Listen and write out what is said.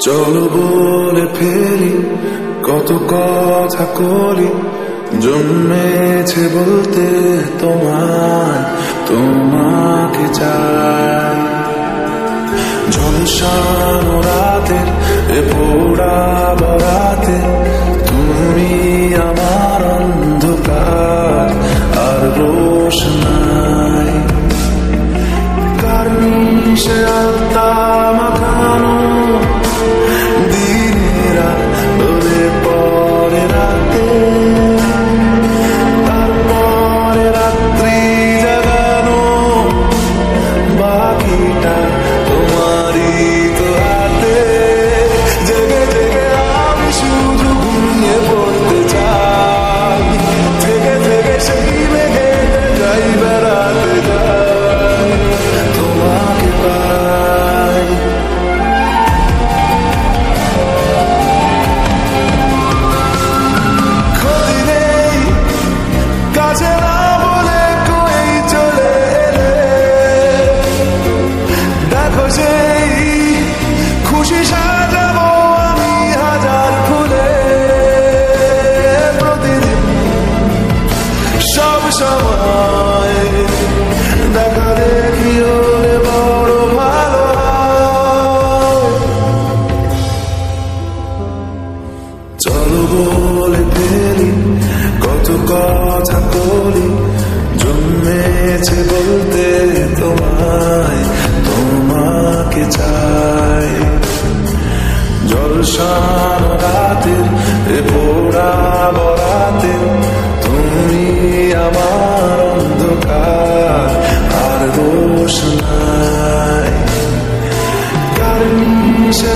চলো বলে ফেলি কত কথা কলি, জন্মেছে বলতে তোমায়, তোমাকে চাই। ঝলসানো রাতের এ পোড়া বরাতে তুমি আমার অন্ধকার আর রোশনাই। কার্নিশে আলতা মাখানো দিনেরা ডলে পরে রাতে, তারপরে রাত্রি জাগানো বাকিটা তোমারই তো হাতে। জেগে জেগে আমি শুধু ঘুমিয়ে পড়তে চাই, থেকে থেকে সেই মেঘে যাই বেড়াতে যাই, তোমাকে পাই। ক্ষতি নেই কাছে না বলে কই চলে এলে, দেখো সেই খুশি সাজাবো আমি হাজার ফুলে। প্রতিদিন সব সময় দেখা দেখি ওরে বড় ভালো হয়। চলো বলে ফেলি কত কথা কলি, জন্মেছে বলতে তোমায়, তোমাকে চাই। জলসানো রাতের এ পোড়া বরাতে তুমি আমার অন্ধকার আর রোশনাই। কার্নিশে